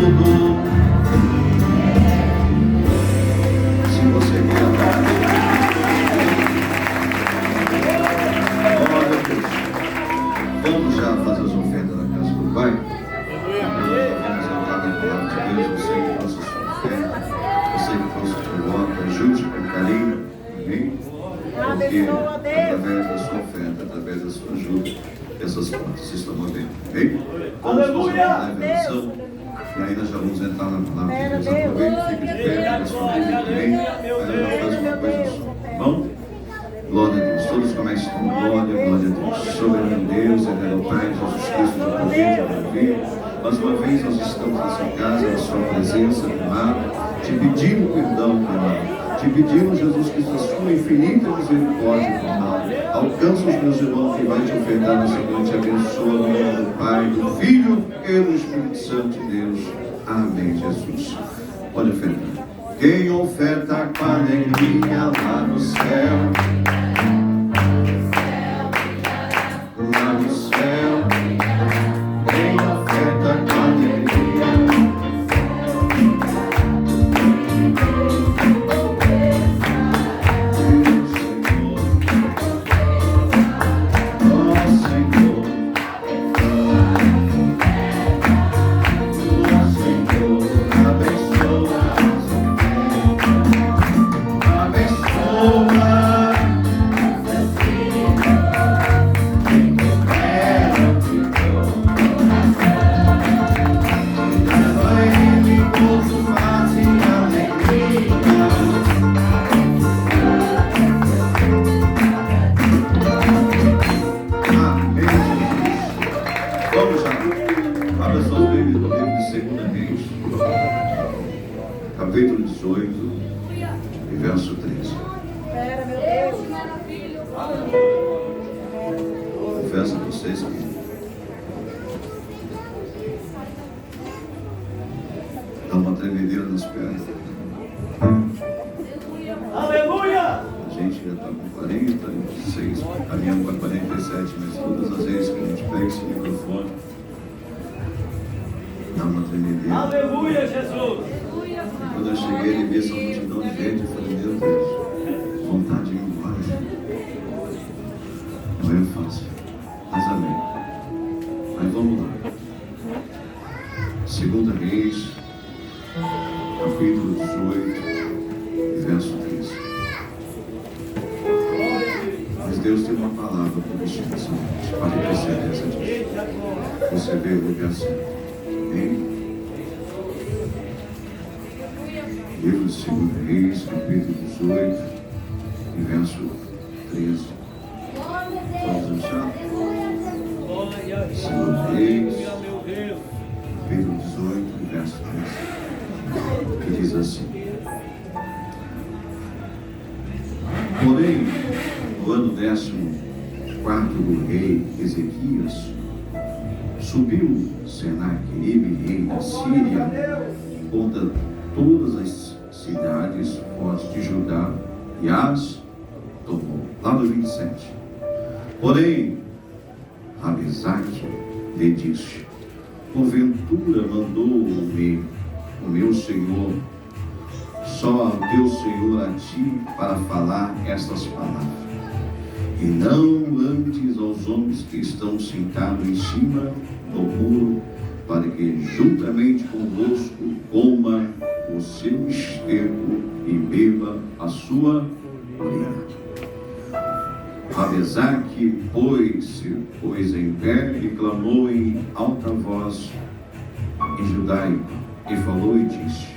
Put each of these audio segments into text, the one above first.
Se você quer dar, glória a Deus. Vamos já fazer as ofertas na casa do Pai? Vamos entrar na palavra de Deus. Você que trouxe a sua oferta, você que trouxe o seu voto, ajude com carinho, amém? Porque através da sua oferta, através da sua ajuda, essas portas se estão abrindo, amém? Vamos fazer uma revelação e aí nós já vamos entrar na palavra de Deus. Aproveite, fique de pé, a sua família também. Aí nós fazemos uma coisa só, bom? Glória a Deus. Todos comecem com glória a Deus. Soberano Deus, eterno Pai, Jesus Cristo, de poder, de poder. Mais uma vez nós estamos nessa casa, na sua presença, amado, te pedindo perdão, amado. Te pedimos, Jesus Cristo, a sua infinita misericórdia, amado. Alcança os meus irmãos que vai te ofertar nessa noite. Abençoa o nome do Pai, do Filho e do Espírito Santo de Deus. Amém, Jesus. Pode ofertar. Quem oferta com alegria lá no céu, lá no céu, quem oferta com alegria. Capítulo 18, e verso 13. Confesso a vocês que dá uma tremedeira nas pernas. Aleluia! A gente já está com 46, caminhando para 47, mas todas as vezes que a gente pega esse microfone, dá uma tremedeira. Aleluia, Jesus! Quando eu cheguei e vi essa multidão de gente, eu falei, meu Deus, vontade de ir embora. Não é fácil, mas amém. Mas vamos lá. 2 Reis, capítulo 18, verso 13. Mas Deus tem uma palavra para você nessa noite, para receber essa disso. Você veio no lugar certo. Amém? Livro de 2 Reis, capítulo 18, e verso 13. Vamos achar? 2 Reis, capítulo 18, e verso 13. Que diz assim: porém, no ano 14º do rei Ezequias, subiu Senaqueribe, rei da Síria, contra todas as cidades fortes de Judá e as tomou. Lá no 27. Porém, Rabizaque lhe disse: porventura mandou-me o meu Senhor, só ao teu Senhor a ti, para falar estas palavras, e não antes aos homens que estão sentados em cima do muro, para que juntamente convosco coma o seu esterco e beba a sua urina. Rabezaque pôs-se em pé e clamou em alta voz em judaico, e falou e disse: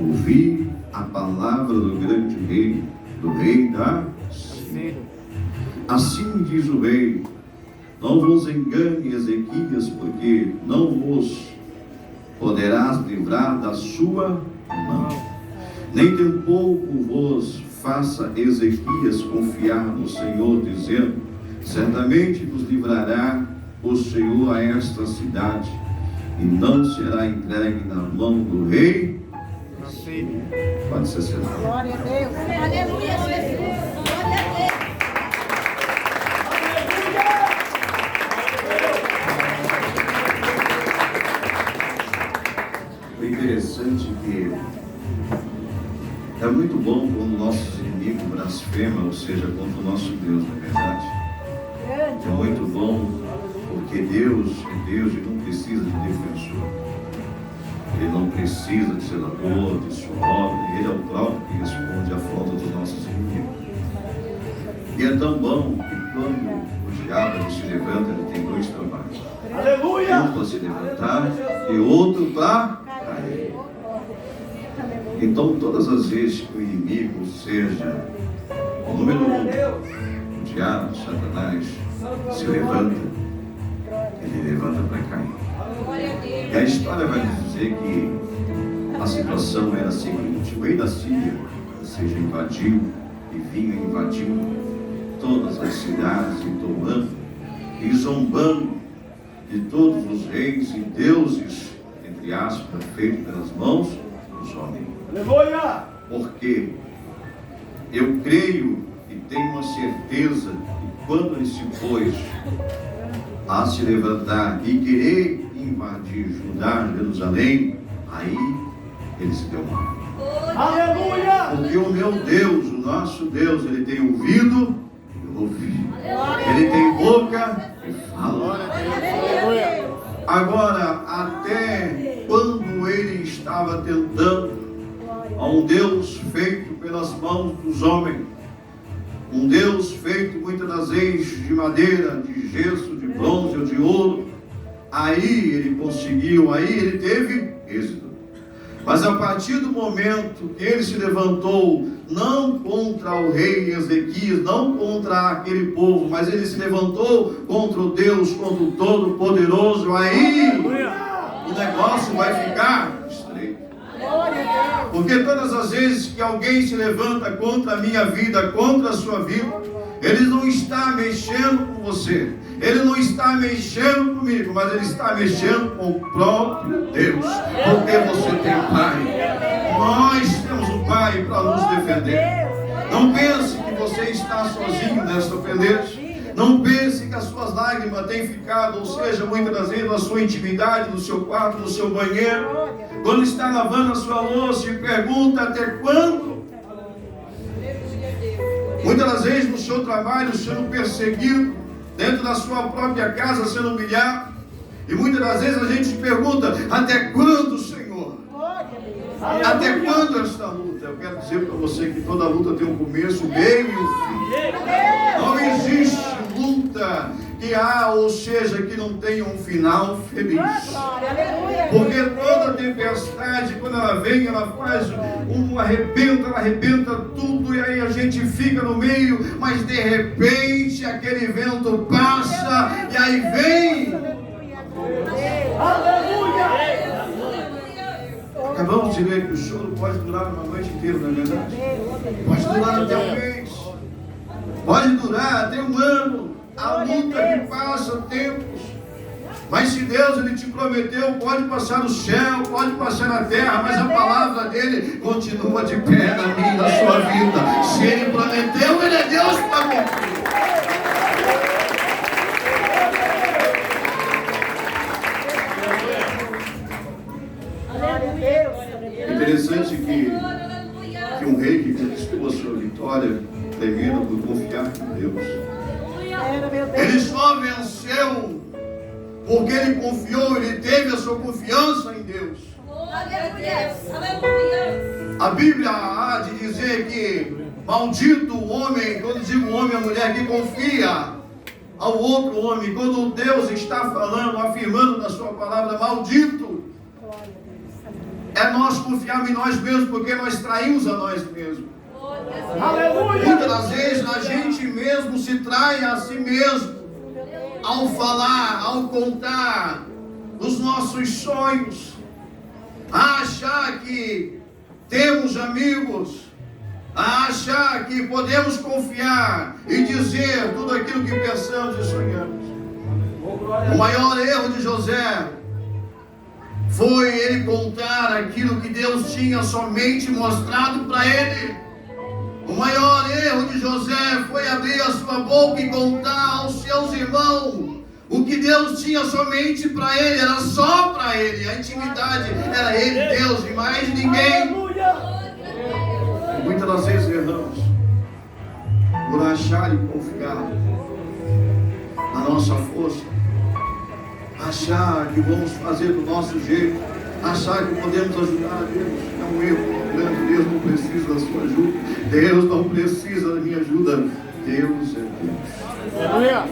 ouvi a palavra do grande rei, do rei da Síria. Assim diz o rei: não vos engane, Ezequias, porque não vos poderás livrar da sua mão, nem tampouco vos faça Ezequias confiar no Senhor, dizendo: certamente nos livrará o Senhor a esta cidade, e não será entregue na mão do rei. Pode ser sentado. Glória a Deus. Aleluia, Jesus. Glória a Deus. É interessante que é muito bom quando nossos inimigos blasfemam, ou seja, contra o nosso Deus, não é verdade? É muito bom porque Deus é Deus e não precisa de defensor. Ele não precisa de zelador, de sua obra. Ele é o próprio que responde à falta dos nossos inimigos. E é tão bom que quando o diabo se levanta, ele tem dois trabalhos. Aleluia! Um para se levantar e outro para cair. Então, todas as vezes que o inimigo, seja o número um, o diabo, Satanás, se levanta, ele levanta para cair. E a história vai nos dizer que a situação era a seguinte: o rei da Síria, ou seja, invadiu e vinha invadindo todas as cidades e tomando e zombando de todos os reis e deuses, entre aspas, feitos pelas mãos dos homens. Aleluia! Porque eu creio e tenho uma certeza que quando ele se pôs a se levantar e querer invadir Judá, Jerusalém, aí ele se deu mal. Aleluia! Porque o meu Deus, o nosso Deus, ele tem ouvido e ouve. Ele tem boca e fala. Agora, até quando ele estava tentando a um Deus feito pelas mãos dos homens, um Deus feito muitas das vezes de madeira, de gesso, de bronze ou de ouro, aí ele conseguiu, aí ele teve êxito. Mas a partir do momento que ele se levantou, não contra o rei Ezequias, não contra aquele povo, mas ele se levantou contra o Deus, contra o Todo-Poderoso, aí o negócio vai ficar estreito. Porque todas as vezes que alguém se levanta contra a minha vida, contra a sua vida, ele não está mexendo com você, ele não está mexendo comigo, mas ele está mexendo com o próprio Deus. Porque você tem Pai. Nós temos um Pai para nos defender. Não pense que você está sozinho nesta peleja. Não pense que as suas lágrimas têm ficado, ou seja, muitas das vezes na sua intimidade, no seu quarto, no seu banheiro, quando está lavando a sua louça e pergunta até quando. Muitas das vezes no seu trabalho sendo perseguido, dentro da sua própria casa sendo humilhado, e muitas das vezes a gente se pergunta: até quando, Senhor? Até quando esta luta? Eu quero dizer para você que toda luta tem um começo, um meio e um fim. Não existe luta que há, ou seja, que não tenha um final feliz. Porque toda tempestade, quando ela vem, ela faz ela arrebenta tudo, e aí a gente fica no meio, mas de repente aquele vento passa, e aí vem. Aleluia! Acabamos de ler que o choro pode durar uma noite inteira, não é verdade? Pode durar até um mês, pode durar até um ano. A luta que passa tempos. Mas se Deus ele te prometeu, pode passar no céu, pode passar na terra, mas a palavra dele continua de pé na minha, na sua vida. Se ele prometeu, ele é Deus para cumprir. É interessante que um rei que conquistou a sua vitória tremenda por confiar em Deus, ele só venceu porque ele confiou, ele teve a sua confiança em Deus. A Bíblia há de dizer que maldito o homem, quando digo homem, a mulher que confia ao outro homem, quando Deus está falando, afirmando na sua palavra, maldito é nós confiarmos em nós mesmos, porque nós traímos a nós mesmos. Aleluia! Muitas das vezes a gente mesmo se trai a si mesmo ao falar, ao contar os nossos sonhos, a achar que temos amigos, a achar que podemos confiar e dizer tudo aquilo que pensamos e sonhamos. O maior erro de José foi ele contar aquilo que Deus tinha somente mostrado para ele. O maior erro de José foi abrir a sua boca e contar aos seus irmãos O que Deus tinha somente para ele, era só para ele. A intimidade era ele, Deus, e mais ninguém. Aleluia. Muitas das vezes erramos por achar e confiar na nossa força, achar que vamos fazer do nosso jeito, achar que podemos ajudar a Deus. É um erro grande. Deus não precisa da sua ajuda. Deus não precisa da minha ajuda. Deus é Deus. Aleluia.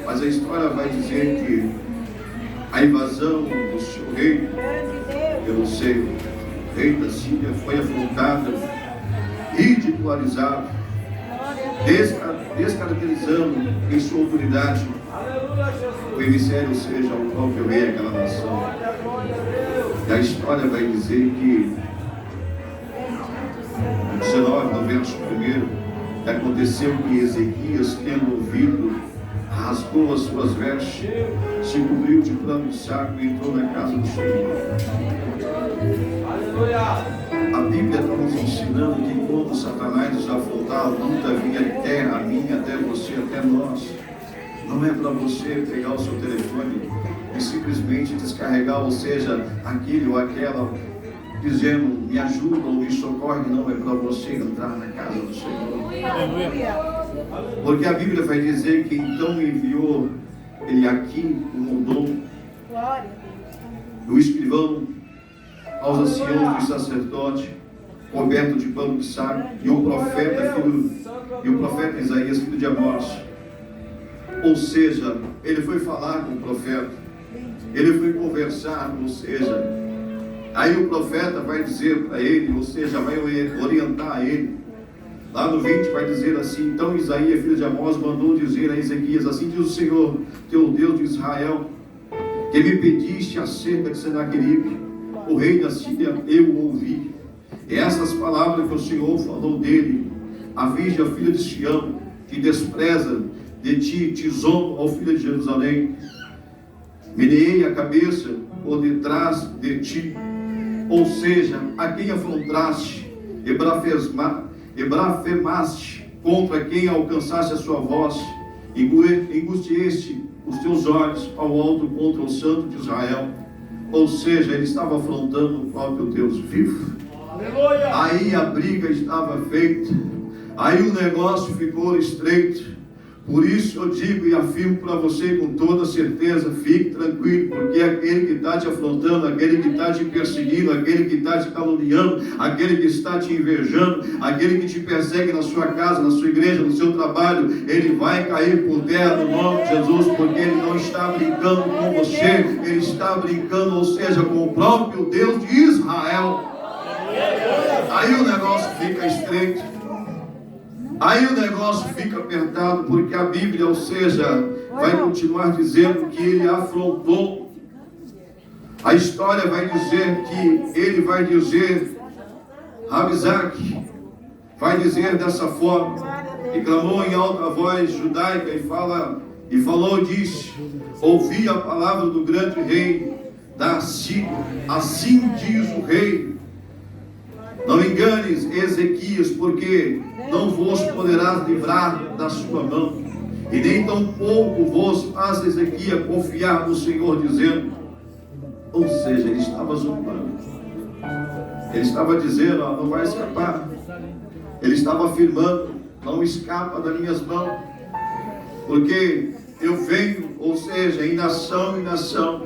Mas a história vai dizer que a invasão do seu reino pelo seu rei da Síria foi afrontada, ridicularizada, descaracterizando em sua autoridade o emissário, ou seja, o próprio rei daquela nação. E a história vai dizer que, no 19, no verso 1, aconteceu que Ezequias, tendo ouvido, rasgou as suas vestes, se cobriu de pano de saco e entrou na casa do Senhor. A Bíblia está nos ensinando que quando Satanás nos afrontar, a luta vinha até a mim, até você, até nós. Não é para você pegar o seu telefone e simplesmente descarregar, ou seja, aquele ou aquela, dizendo, me ajuda ou me socorre. Não, é para você entrar na casa do Senhor. Porque a Bíblia vai dizer que então enviou ele aqui, o Modom, o escrivão, aos anciãos dos sacerdotes, coberto de pano de saco, e o profeta Isaías, filho de Amós. Ou seja, ele foi falar com o profeta, ele foi conversar, ou seja, aí o profeta vai dizer para ele, ou seja, vai orientar ele. Lá no 20 vai dizer assim: então Isaías, filho de Amós, mandou dizer a Ezequias, assim diz o Senhor, teu Deus de Israel, que me pediste acerca de Senaqueribe, o rei da Síria, eu ouvi. E essas palavras que o Senhor falou dele, a virgem, a filha de Sião, que despreza de ti, te zomba, ó filha de Jerusalém, meneei a cabeça por detrás de ti, ou seja, a quem afrontaste e blasfemaste, contra quem alcançaste a sua voz, angustiaste os teus olhos ao alto contra o santo de Israel. Ou seja, ele estava afrontando o próprio Deus vivo. Aleluia. Aí a briga estava feita, aí o negócio ficou estreito. Por isso eu digo e afirmo para você com toda certeza, fique tranquilo, porque aquele que está te afrontando, aquele que está te perseguindo, aquele que está te caluniando, aquele que está te invejando, aquele que te persegue na sua casa, na sua igreja, no seu trabalho, ele vai cair por terra no nome de Jesus, porque ele não está brincando com você, ele está brincando, ou seja, com o próprio Deus de Israel. Aí o negócio fica estreito. Aí o negócio fica apertado, porque a Bíblia, ou seja, vai continuar dizendo que ele afrontou. A história vai dizer que ele vai dizer, Rabzaque, vai dizer dessa forma, e clamou em alta voz judaica e falou e disse, ouvi a palavra do grande rei da Síria, assim diz o rei, não enganes Ezequias, porque não vos poderás livrar da sua mão, e nem tampouco vos faz Ezequias confiar no Senhor, dizendo, ou seja, ele estava zombando, ele estava dizendo, não vai escapar, ele estava afirmando, não escapa das minhas mãos, porque eu venho, ou seja, em nação em nação,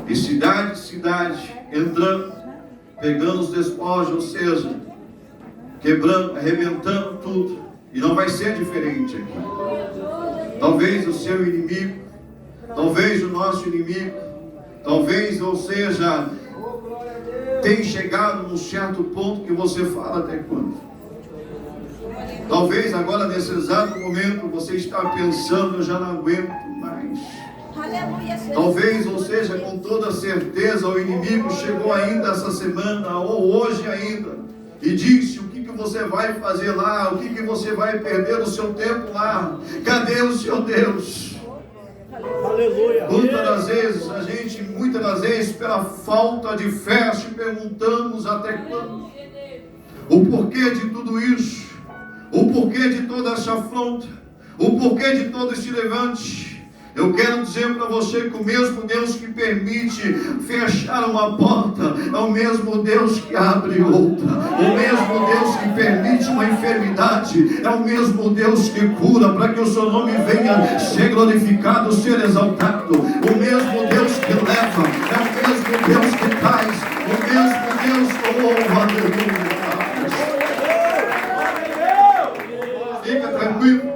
de cidade em cidade, entrando, pegando os despojos, ou seja, quebrando, arrebentando tudo, e não vai ser diferente aqui. Talvez o seu inimigo, talvez o nosso inimigo, talvez, ou seja, tenha chegado num certo ponto que você fala até quando? Talvez agora nesse exato momento você está pensando, eu já não aguento mais. Talvez, ou seja, com toda certeza o inimigo chegou ainda essa semana ou hoje ainda e disse, o que você vai fazer lá? O que você vai perder o seu tempo lá? Cadê o seu Deus? Aleluia. Muitas das vezes, pela falta de fé, te perguntamos até quando? O porquê de tudo isso? O porquê de toda essa afronta? O porquê de todo esse levante? Eu quero dizer para você que o mesmo Deus que permite fechar uma porta é o mesmo Deus que abre outra. O mesmo Deus que permite uma enfermidade é o mesmo Deus que cura, para que o seu nome venha ser glorificado, ser exaltado. O mesmo Deus que leva é o mesmo Deus que traz. O mesmo Deus que louva. Aleluia. Fica tranquilo.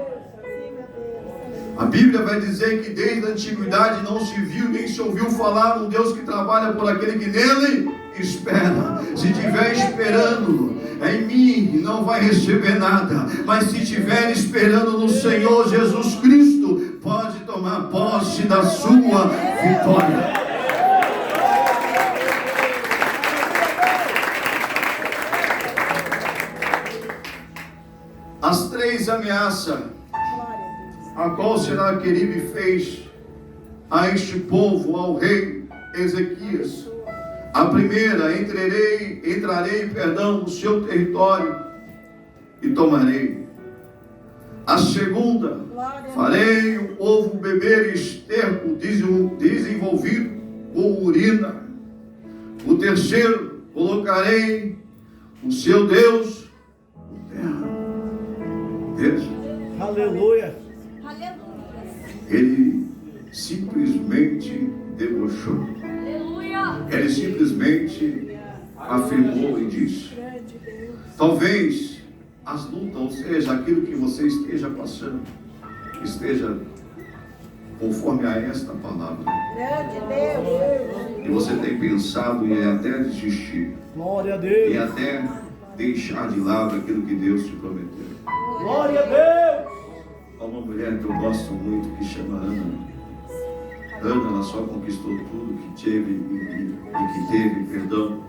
A Bíblia vai dizer que desde a antiguidade não se viu nem se ouviu falar um Deus que trabalha por aquele que nele espera. Se estiver esperando em mim, não vai receber nada. Mas se estiver esperando no Senhor Jesus Cristo, pode tomar posse da sua vitória. As três ameaças a qual Senaqueribe fez a este povo, ao rei Ezequias. A primeira, entrarei no seu território e tomarei. A segunda, farei o povo beber esterco desenvolvido com urina. O terceiro, colocarei o seu Deus por terra. Veja. Aleluia. Ele simplesmente debochou. Ele simplesmente afirmou e disse: talvez as lutas, ou seja, aquilo que você esteja passando, esteja conforme a esta palavra, e você tem pensado em até desistir, Glória a Deus. e até deixar de lado aquilo que Deus te prometeu. Glória a Deus. Há uma mulher que eu gosto muito que chama Ana. Ana, ela só conquistou tudo que teve e que teve, perdão,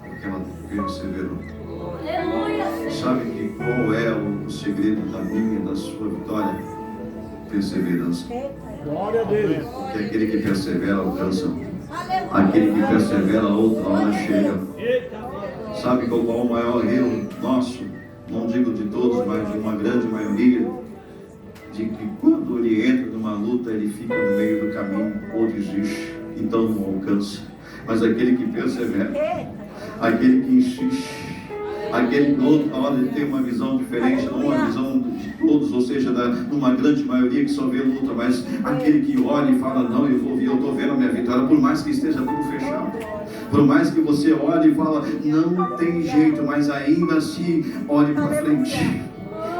porque ela perseverou. Sabe que qual é o segredo da minha e da sua vitória? Perseverança. Glória a Deus. Porque aquele que persevera alcança. Aquele que persevera outra hora chega. Sabe qual é o maior erro nosso? Não digo de todos, mas de uma grande maioria. De que quando ele entra numa luta, ele fica no meio do caminho ou desiste, então não alcança. Mas aquele que persevera, aquele que insiste, aquele que outra hora ele tem uma visão diferente, não uma visão de todos, ou seja, numa grande maioria que só vê luta, mas aquele que olha e fala: não, eu estou vendo a minha vitória, por mais que esteja tudo fechado, por mais que você olhe e fala: não tem jeito, mas ainda assim olhe para frente.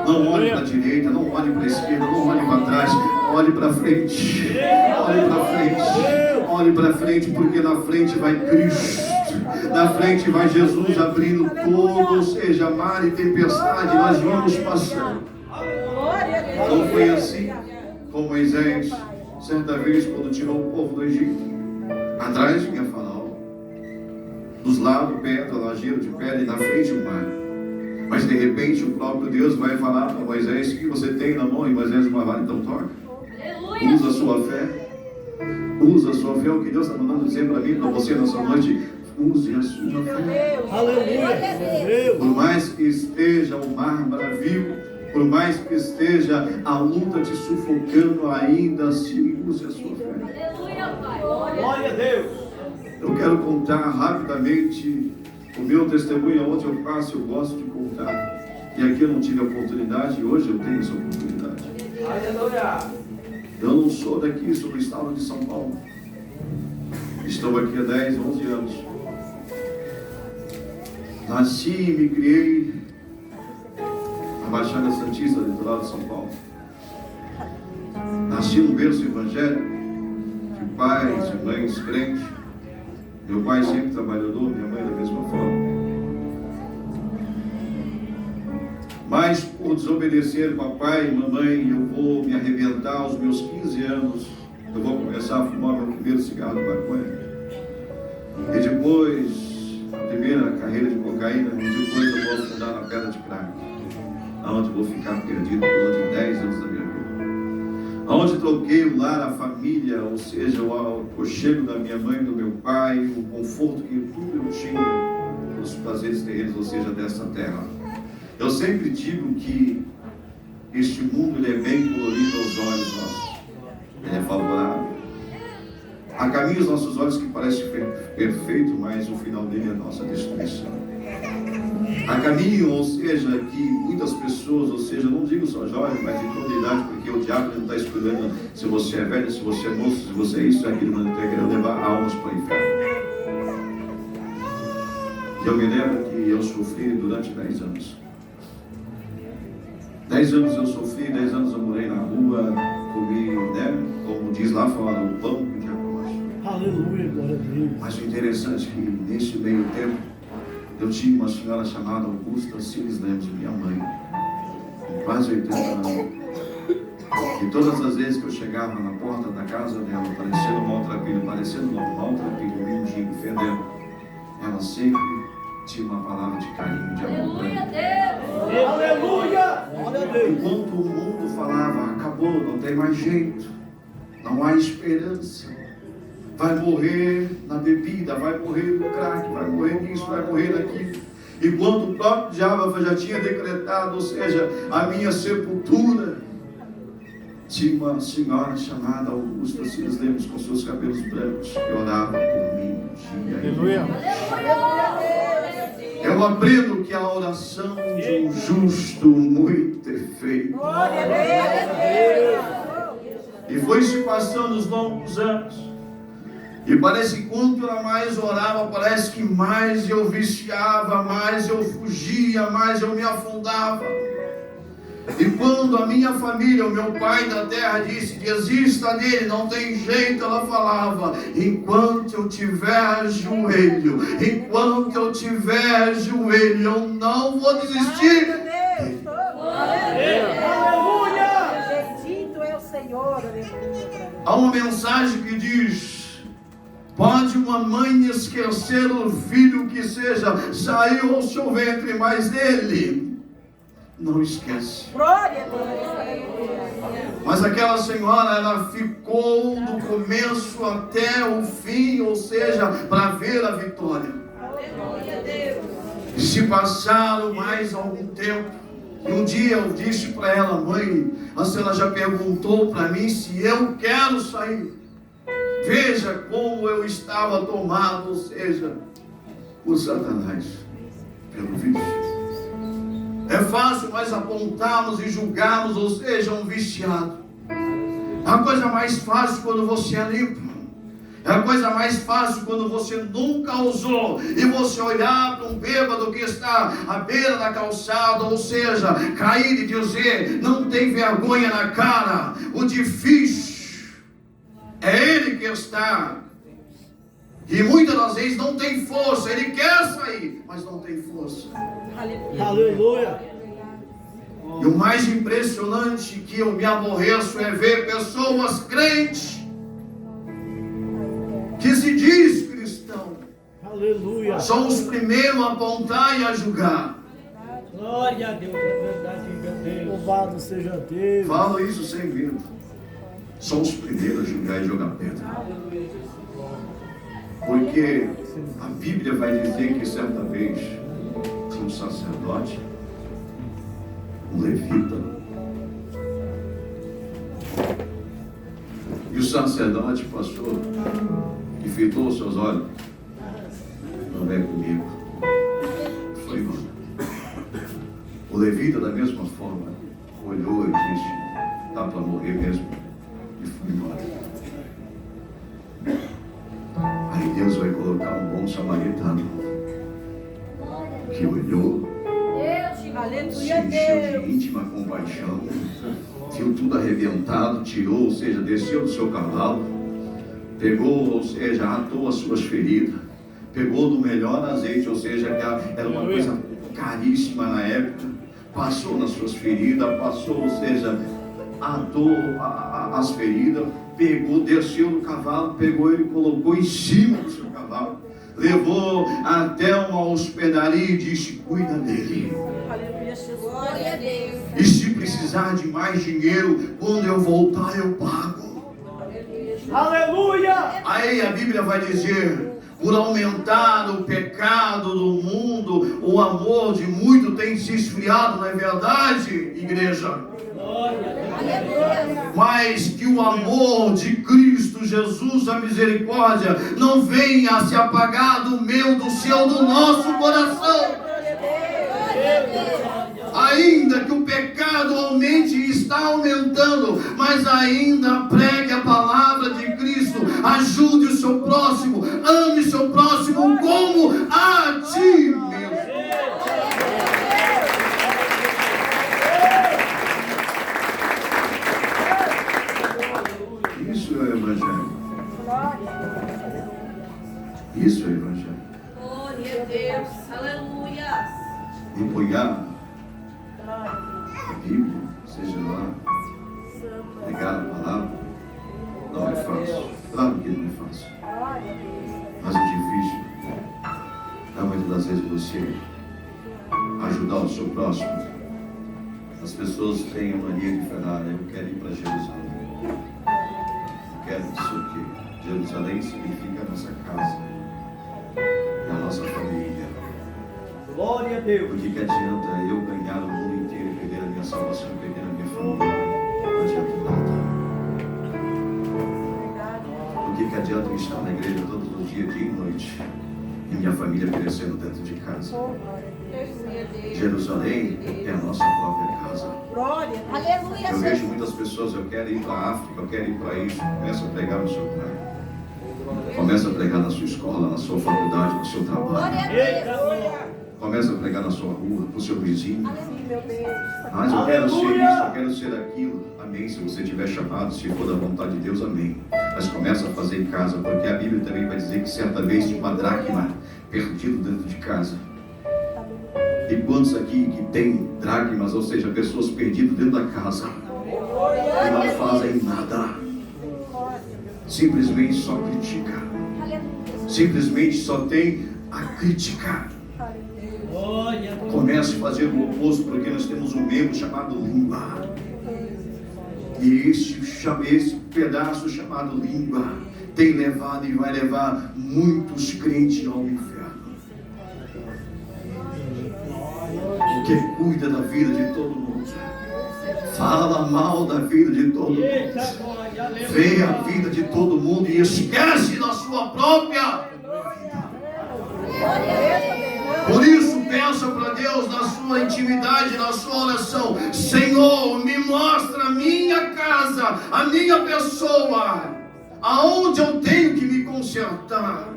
Não olhe para a direita, não olhe para a esquerda, não olhe para trás, olhe para frente. Olhe para frente. Olhe para frente, porque na frente vai Cristo. Na frente vai Jesus abrindo todo, ou seja, mar e tempestade, nós vamos passando. Não foi assim com Moisés, certa vez, quando tirou o povo do Egito. Atrás vinha Faraó, dos lados pedra, lajeiro de pedra, e na frente o mar. Mas de repente o próprio Deus vai falar para Moisés: que você tem na mão? E Moisés uma vara. Então toca. Usa a sua fé. Usa a sua fé. O que Deus está mandando dizer para mim, para você nessa noite: use a sua fé. Aleluia. Por mais que esteja o mar bravio, por mais que esteja a luta te sufocando, ainda assim use a sua fé. Glória a Deus. Eu quero contar rapidamente o meu testemunho. Onde eu passo, eu gosto de contar. E aqui eu não tive a oportunidade, e hoje eu tenho essa oportunidade. Aleluia. Eu não sou daqui, sou do estado de São Paulo. Estou aqui há 10, 11 anos. Nasci e me criei na Baixada Santista, litoral de São Paulo. Nasci no berço evangélico, de pais e mães crentes. Meu pai sempre trabalhador, minha mãe da mesma forma. Mas por desobedecer papai e mamãe, eu vou me arrebentar aos meus 15 anos. Eu vou começar a fumar meu primeiro cigarro de maconha. E depois, a primeira carreira de cocaína, e depois eu vou afundar na pedra de crack. Aonde vou ficar perdido durante 10 anos da minha vida. Aonde troquei o lar, a família, ou seja, o aconchego da minha mãe e do meu pai, o conforto que tudo eu tinha, os prazeres terrenos, ou seja, dessa terra. Eu sempre digo que este mundo ele é bem colorido aos olhos nossos. Ele é favorável. Há caminhos aos nossos olhos que parecem perfeito, mas o final dele é a nossa destruição. Há caminho, ou seja, que muitas pessoas, ou seja, não digo só jovens, mas de toda idade, porque o diabo não está escolhendo se você é velho, se você é moço, se você é isso, é aquilo, mas ele está querendo levar almas para o inferno. E eu me lembro que eu sofri durante 10 anos. 10 anos eu sofri, 10 anos eu morei na rua, comi, né, como diz lá fora, o pão que o diabo gosta. Aleluia, glória a Deus. Mas o interessante é que nesse meio tempo, eu tinha uma senhora chamada Augusta Cires Lemos, minha mãe, com quase 80 anos. E todas as vezes que eu chegava na porta da casa dela, parecendo um maltrapilho, mendigo, fedendo, ela sempre tinha uma palavra de carinho, de amor. Aleluia! Glória a Deus. Enquanto o mundo falava, acabou, não tem mais jeito, não há esperança. Vai morrer na bebida, vai morrer no crack, vai morrer nisso, vai morrer naquilo. Enquanto o próprio diabo já tinha decretado, ou seja, a minha sepultura, tinha uma senhora chamada Augusta Cires Lemos, com seus cabelos brancos, que orava por mim dia e noite. Eu aprendo que a oração de um justo muito efeito. E foi se passando os longos anos. E parece que quanto eu mais orava, parece que mais eu viciava, mais eu fugia, mais eu me afundava. E quando a minha família, o meu pai da terra disse, desista dele, não tem jeito, ela falava, enquanto eu tiver joelho, eu não vou desistir. Aleluia! Bendito é o Senhor, aleluia. Há uma mensagem que diz, pode uma mãe esquecer o filho que seja, saiu ao seu ventre, mas ele não esquece. Glória a Deus. Mas aquela senhora, ela ficou do começo até o fim, ou seja, para ver a vitória. Aleluia a Deus. E se passaram mais algum tempo, e um dia eu disse para ela, mãe, a senhora já perguntou para mim se eu quero sair. Veja como eu estava tomado, ou seja, por Satanás, pelo vício. É fácil nós apontarmos e julgarmos, ou seja, um viciado. É a coisa mais fácil quando você é limpo. É a coisa mais fácil quando você nunca usou e você olhar para um bêbado que está à beira da calçada, ou seja, cair e dizer, não tem vergonha na cara. O difícil é ele que está. E muitas das vezes não tem força. Ele quer sair, mas não tem força. Aleluia. E o mais impressionante que eu me aborreço é ver pessoas crentes que se diz cristão. Aleluia. São os primeiros a apontar e a julgar. Glória a Deus, é verdade, meu Deus. Louvado seja Deus. Falo isso sem medo. São os primeiros a julgar e jogar pedra. Porque a Bíblia vai dizer que certa vez um sacerdote, um levita, e o sacerdote passou e fitou os seus olhos. Não vem comigo. Foi embora. O levita, da mesma forma, olhou e disse, está para morrer mesmo, e foi embora. Aí Deus vai colocar um bom samaritano que olhou, se encheu de íntima compaixão, viu tudo arrebentado, tirou, ou seja, desceu do seu cavalo, pegou, ou seja, atou as suas feridas, pegou do melhor azeite, ou seja, que era uma coisa caríssima na época, passou nas suas feridas, passou, ou seja, atou as feridas, pegou, desceu do cavalo, pegou ele, colocou em cima do seu cavalo, levou até uma hospedaria e disse, cuida dele. Glória a Deus. E se precisar de mais dinheiro, quando eu voltar eu pago. Aleluia. Aí a Bíblia vai dizer, por aumentar o pecado do mundo, o amor de muito tem se esfriado, não é verdade, igreja? Mas que o amor de Cristo Jesus, a misericórdia, não venha se apagar do meu, do seu, do nosso coração. Ainda que o pecado aumente e está aumentando, mas ainda pregue a palavra de Cristo. Ajude o seu próximo, ame o seu próximo como a ti mesmo. Isso é o Evangelho. Isso é o Evangelho. Glória a Deus. Aleluia. Empunhar a Bíblia, seja lá, pegar a palavra, não é fácil. Claro que não é fácil. Mas o difícil é muitas das vezes você ajudar o seu próximo. As pessoas têm a mania de falar: eu quero ir para Jerusalém. Eu quero não sei o quê. Jerusalém significa a nossa casa, a nossa família. Glória a Deus. O que adianta eu ganhar o mundo inteiro e perder a minha salvação, perder a minha família? Não adianta nada. O que adianta eu estar na igreja todos os dias, dia e noite, e minha família perecendo dentro de casa? Jerusalém é a nossa própria casa. Aleluia. Eu vejo muitas pessoas: eu quero ir para a África, eu quero ir para isso. Começa a pregar no seu pai. Começa a pregar na sua escola, na sua faculdade, no seu trabalho. Glória a Deus. Começa a pregar na sua rua, para o seu vizinho. Mas eu quero ser isso, eu quero ser aquilo. Amém. Se você tiver chamado, se for da vontade de Deus, amém. Mas começa a fazer em casa, porque a Bíblia também vai dizer que certa vez tinha uma dracma perdido dentro de casa. E quantos aqui que tem dracmas, ou seja, pessoas perdidas dentro da casa, e não fazem nada, simplesmente só critica, simplesmente só tem a crítica. Comece a fazer o oposto, porque nós temos um membro chamado língua, e esse pedaço chamado língua tem levado e vai levar muitos crentes ao inferno. Que cuida da vida de todo mundo, fala mal da vida de todo mundo, vê a vida de todo mundo e esquece da sua própria vida. Por isso, peça para Deus na sua intimidade, na sua oração: Senhor, me mostra a minha casa, a minha pessoa, aonde eu tenho que me consertar.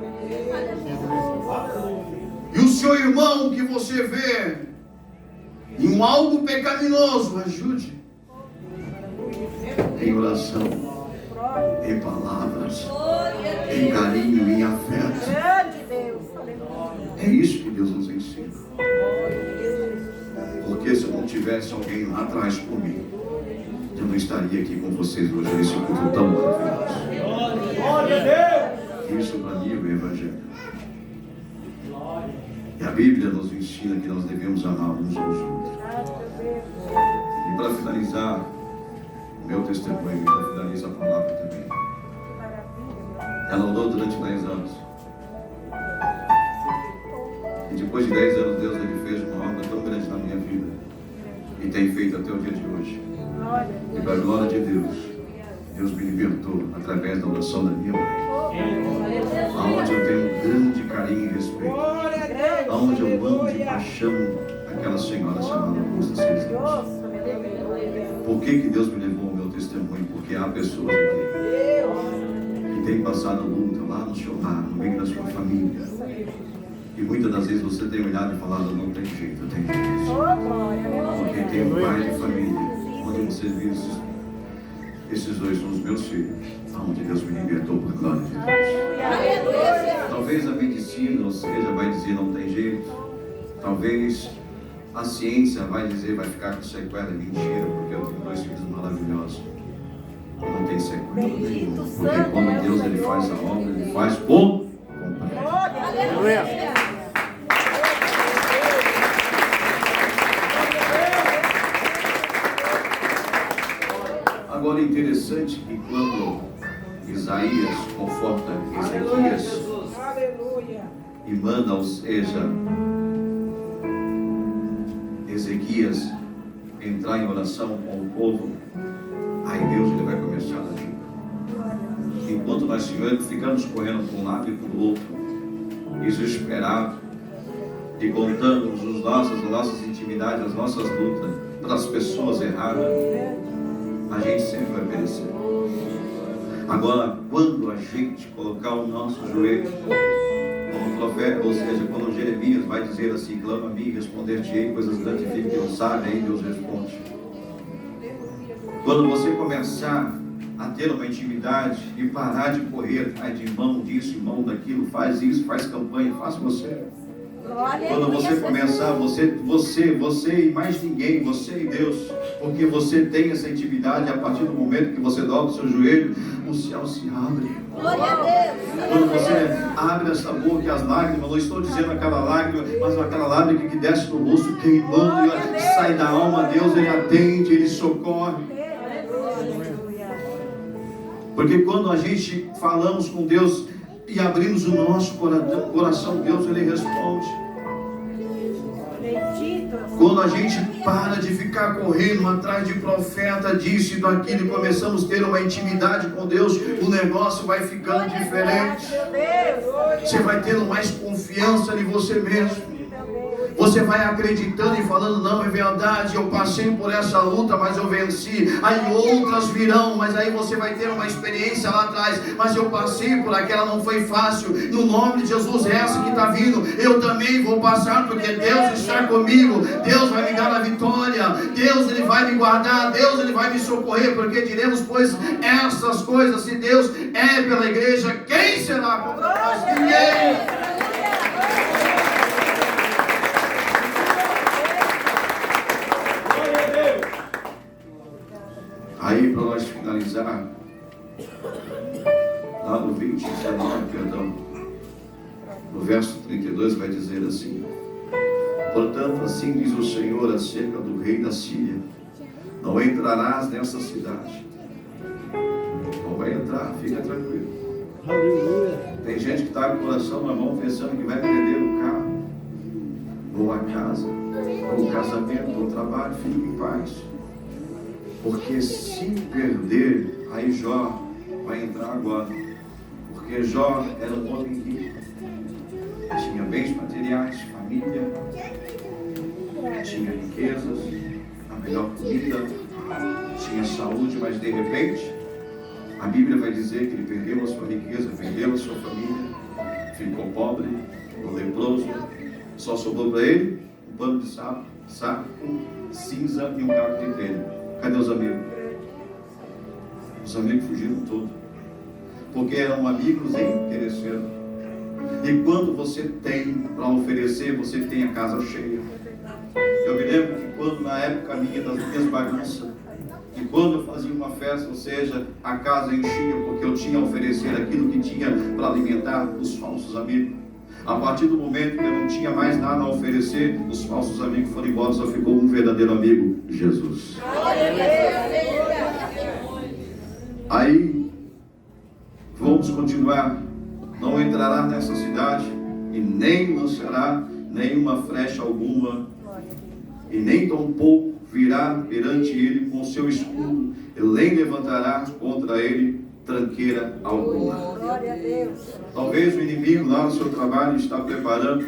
E o seu irmão que você vê em algo pecaminoso, ajude em oração, em palavras, em carinho, em afeto. É isso que Deus nos ensina. Porque se eu não tivesse alguém lá atrás por mim, eu não estaria aqui com vocês hoje nesse culto tão maravilhoso. Isso para mim é o Evangelho. E a Bíblia nos ensina que nós devemos amar uns aos outros. E para finalizar o meu testemunho, para finalizar a palavra também, ela orou durante 10 anos. E depois de 10 anos, Deus ele fez uma obra tão grande na minha vida. E tem feito até o dia de hoje. E para a glória de Deus, Deus me libertou através da oração da minha mãe. Aonde eu tenho um grande carinho e respeito. Aonde eu amo de paixão aquela senhora chamada Augusta Cesar. Por que Deus me levou ao meu testemunho? Porque há pessoas aqui que têm passado luta lá no seu lar, no meio da sua família. E muitas das vezes você tem olhado e falado: não tem jeito, eu tenho jeito. Porque tem um pai de família, onde você vê esses dois são os meus filhos, onde Deus me libertou por glória de Deus. Talvez a medicina, ou seja, vai dizer não tem jeito. Talvez a ciência vai dizer, vai ficar com sequela. Mentira, porque eu tenho 2 filhos maravilhosos. Não tem sequela nenhuma. Porque quando Deus ele faz a obra, ele faz por completo. Agora é interessante que quando Isaías conforta Ezequias e manda, ou seja, Ezequias entrar entrar em oração com o povo, aí Deus ele vai começar a agir. Enquanto nós ficamos correndo para um lado e para o outro, desesperados, e contamos as nossas intimidades, as nossas lutas para as pessoas erradas, a gente sempre vai perecer. Agora, quando a gente colocar o nosso joelho, como profeta, ou seja, quando Jeremias vai dizer assim: clama a mim, responder-te-ei coisas grandes e firmes que não sabe, aí Deus responde. Quando você começar a ter uma intimidade e parar de correr atrás de mão disso, mão daquilo, faz isso, faz campanha, faça você. Quando você começar, você e mais ninguém, você e Deus, porque você tem essa intimidade, a partir do momento que você dobra o seu joelho, o céu se abre. Glória a Deus. Quando você abre essa boca e as lágrimas, não estou dizendo aquela lágrima, mas aquela lágrima que desce do rosto queimando e sai da alma, Deus ele atende, ele socorre. Porque quando a gente falamos com Deus e abrimos o nosso coração, Deus ele responde. Quando a gente para de ficar correndo atrás de profeta, disso e daquilo, e começamos a ter uma intimidade com Deus, o negócio vai ficando diferente. Você vai tendo mais confiança em você mesmo. Você vai acreditando e falando: não, é verdade, eu passei por essa luta, mas eu venci. Aí outras virão, mas aí você vai ter uma experiência lá atrás. Mas eu passei por aquela, não foi fácil. No nome de Jesus, essa que está vindo, eu também vou passar, porque Deus está comigo. Deus vai me dar a vitória. Deus ele vai me guardar. Deus ele vai me socorrer. Porque diremos, pois, essas coisas: se Deus é pela igreja, quem será contra nós? Ninguém. Aí, para nós finalizar, lá no 19, perdão, no verso 32 vai dizer assim: portanto, assim diz o Senhor acerca do rei da Síria: não entrarás nessa cidade. Não vai entrar, fica tranquilo. Aleluia. Tem gente que está com o coração na mão pensando que vai perder o carro, ou a casa, ou o casamento, ou o trabalho. Fique em paz. Porque se perder, aí Jó vai entrar agora. Porque Jó era um homem rico, tinha bens materiais, família, tinha riquezas, a melhor comida, tinha saúde, mas de repente, a Bíblia vai dizer que ele perdeu a sua riqueza, perdeu a sua família, ficou pobre, ficou leproso, só sobrou para ele um pano de saco, cinza e um caco de telha. Cadê os amigos? Os amigos fugiram todos. Porque eram amigos interesseiros. E quando você tem para oferecer, você tem a casa cheia. Eu me lembro que quando na época minha, das minhas bagunças, e quando eu fazia uma festa, ou seja, a casa enchia, porque eu tinha a oferecer aquilo que tinha para alimentar os falsos amigos. A partir do momento que eu não tinha mais nada a oferecer, os falsos amigos foram embora, só ficou um verdadeiro amigo: Jesus. Aí, vamos continuar. Não entrará nessa cidade, e nem lançará nenhuma flecha alguma, e nem tampouco virá perante ele com seu escudo, e nem levantará contra ele tranqueira alguma. Talvez o inimigo lá no seu trabalho está preparando,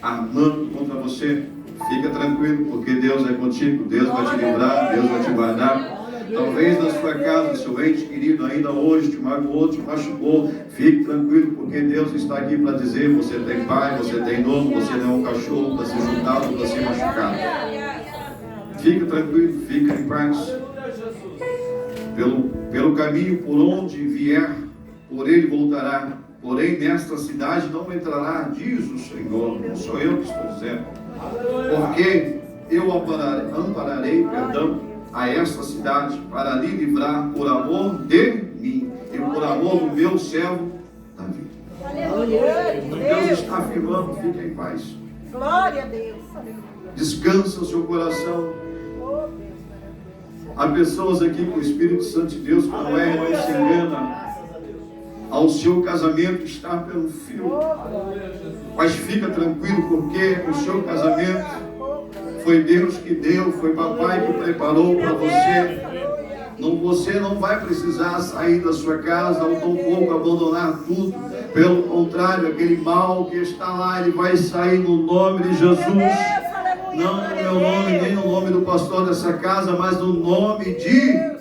armando contra você. Fica tranquilo, porque Deus é contigo. Deus vai te livrar, Deus vai te guardar. Talvez na sua casa, seu ente querido ainda hoje te magoou, te machucou. Fique tranquilo, porque Deus está aqui para dizer: você tem pai, você tem dono, você não é um cachorro para ser juntado, para ser machucado. Fique tranquilo, fique em paz. Pelo caminho por onde vier, por ele voltará. Porém, nesta cidade não entrará, diz o Senhor. Não sou eu que estou dizendo. Porque eu ampararei, a esta cidade, para lhe livrar por amor de mim e por amor do meu servo Davi. Deus está afirmando: fique em paz. Glória a Deus. Descansa o seu coração. Há pessoas aqui com o Espírito Santo de Deus, quando é, não se engana. Ao seu casamento está pelo fio. Mas fica tranquilo, porque o seu casamento Foi Deus que deu, foi papai que preparou para você. Você não vai precisar sair da sua casa ou tampouco abandonar tudo. Pelo contrário, aquele mal que está lá, ele vai sair no nome de Jesus. Não no meu nome, nem no nome do pastor dessa casa, mas no nome de Jesus.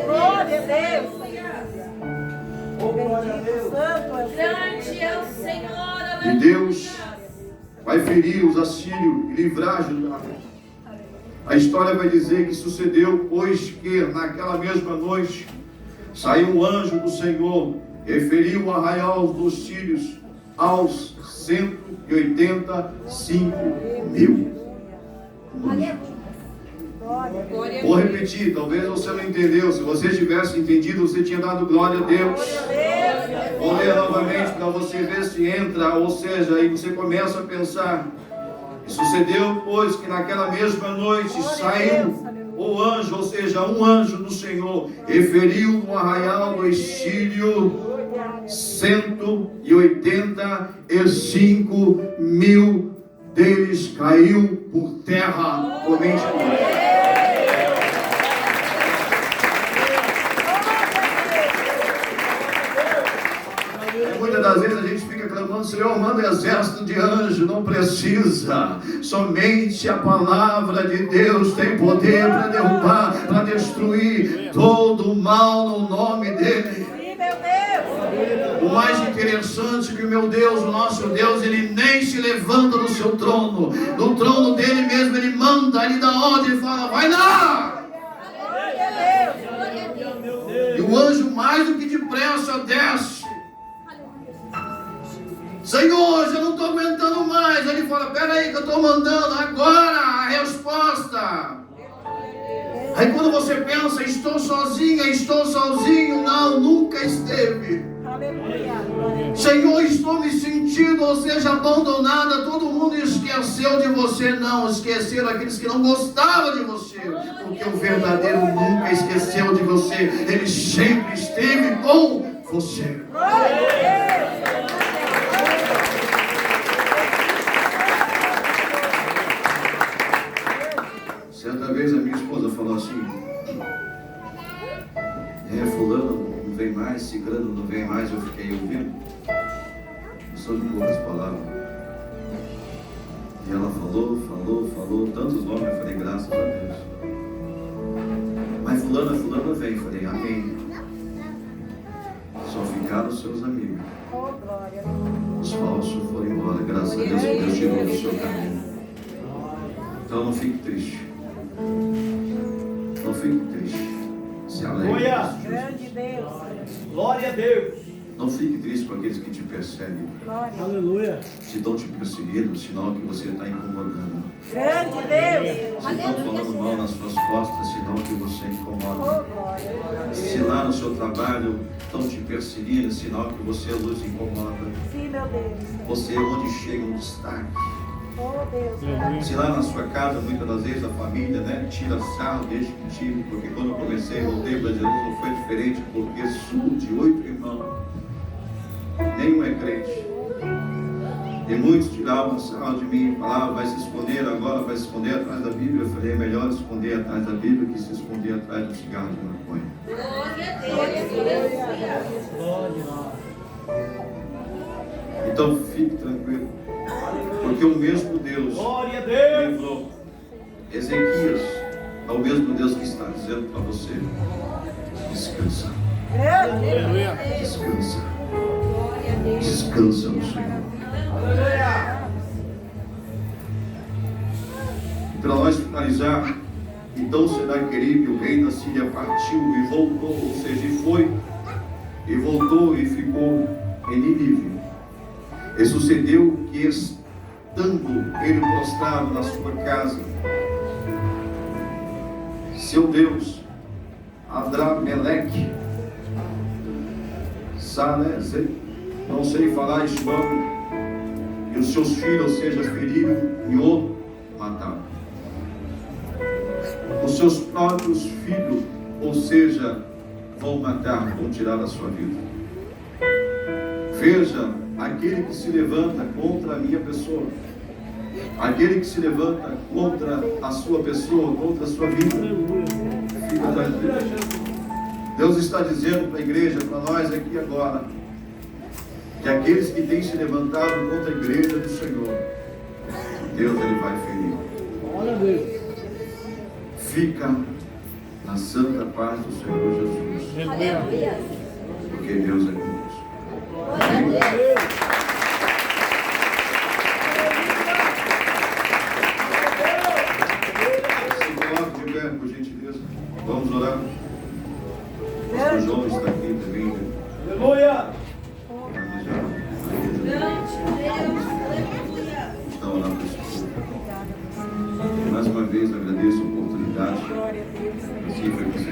Glória a Deus. Glória a Deus. Grande é o Senhor. E Deus vai ferir os assírios e livrar Judá. A história vai dizer que sucedeu, pois que naquela mesma noite saiu um anjo do Senhor e feriu o arraial dos sírios aos 185.000. Vou repetir, talvez você não entendeu. Se você tivesse entendido, você tinha dado glória a Deus. Vou ler novamente para você ver se entra, ou seja, aí você começa a pensar. E sucedeu, pois, que naquela mesma noite saiu o anjo, ou seja, um anjo do Senhor, e feriu no arraial do Sírio 185.000 deles caiu por terra. Comente comigo. Muitas das vezes a gente fica clamando: Senhor, manda um exército de anjos. Não precisa. Somente a palavra de Deus tem poder para derrubar, para destruir todo o mal no nome dele. O mais interessante é que o meu Deus, o nosso Deus, ele nem se levanta do seu trono. No trono dele mesmo ele manda, ele dá ordem e fala: vai lá! E o anjo mais do que depressa desce. Senhor, eu não estou aguentando mais. Ele fala: peraí que eu estou mandando agora a resposta. Aí quando você pensa: estou sozinha, estou sozinho. Não, nunca esteve. Senhor, estou me sentindo, ou seja, abandonada. Todo mundo esqueceu de você. Não, esqueceram aqueles que não gostavam de você. Porque o verdadeiro nunca esqueceu de você. Ele sempre esteve com você. Certa vez a minha esposa falou assim: fulano não vem mais, ciclano não vem mais. Eu fiquei ouvindo, só de poucas palavras. E ela falou tantos nomes. Eu falei: graças a Deus. Mas fulano vem. Eu falei: amém. Só ficaram os seus amigos. Os falsos foram embora. Graças a Deus que Deus tirou do seu caminho. Então não fique triste. Não fique triste. Se alegre. Glória a Deus. Não fique triste com aqueles que te perseguem. Aleluia. Se estão te perseguindo, sinal que você está incomodando. Grande Deus. Se estão falando mal nas suas costas, sinal que você incomoda. Se lá no seu trabalho estão te perseguindo, sinal que você os incomoda. Sim, meu Deus. Você é onde chega um destaque. Oh, Deus. Se lá na sua casa, muitas das vezes a família, tira sarro, deixa contigo, porque quando eu comecei, voltei para Jesus, não foi diferente, porque sou de 8 irmãos, nenhum é crente. E muitos tiravam sarro de mim, falavam: vai se esconder agora, vai se esconder atrás da Bíblia. Eu falei: é melhor esconder atrás da Bíblia que se esconder atrás de um cigarro de maconha. Então fique tranquilo. Porque o mesmo Deus livrou Ezequias, é o mesmo Deus que está dizendo para você: descansa. Descansa. Descansa no Senhor. E para nós finalizar, então Senaqueribe, o rei da Síria, partiu e voltou, ou seja, e voltou e ficou em Nínive. E sucedeu que, estando ele prostrado na sua casa, seu Deus, Adrameleque, não sei falar este nome, e os seus filhos, ou seja, feriram e o mataram. Os seus próprios filhos, ou seja, vão matar, vão tirar a sua vida. Veja, aquele que se levanta contra a minha pessoa, Aquele que se levanta contra a sua pessoa, contra a sua vida, fica tranquilo. Deus está dizendo para a igreja, para nós aqui agora, que aqueles que têm se levantado contra a igreja do Senhor, Deus ele vai ferir. Glória a Deus. Fica na santa paz do Senhor Jesus, Aleluia. porque Deus é conosco. Glória a Deus. Se coloque de pé, por gentileza. Vamos orar. O pastor João está aqui também. Aleluia. Está orando por isso. Mais uma vez agradeço a oportunidade. Assim foi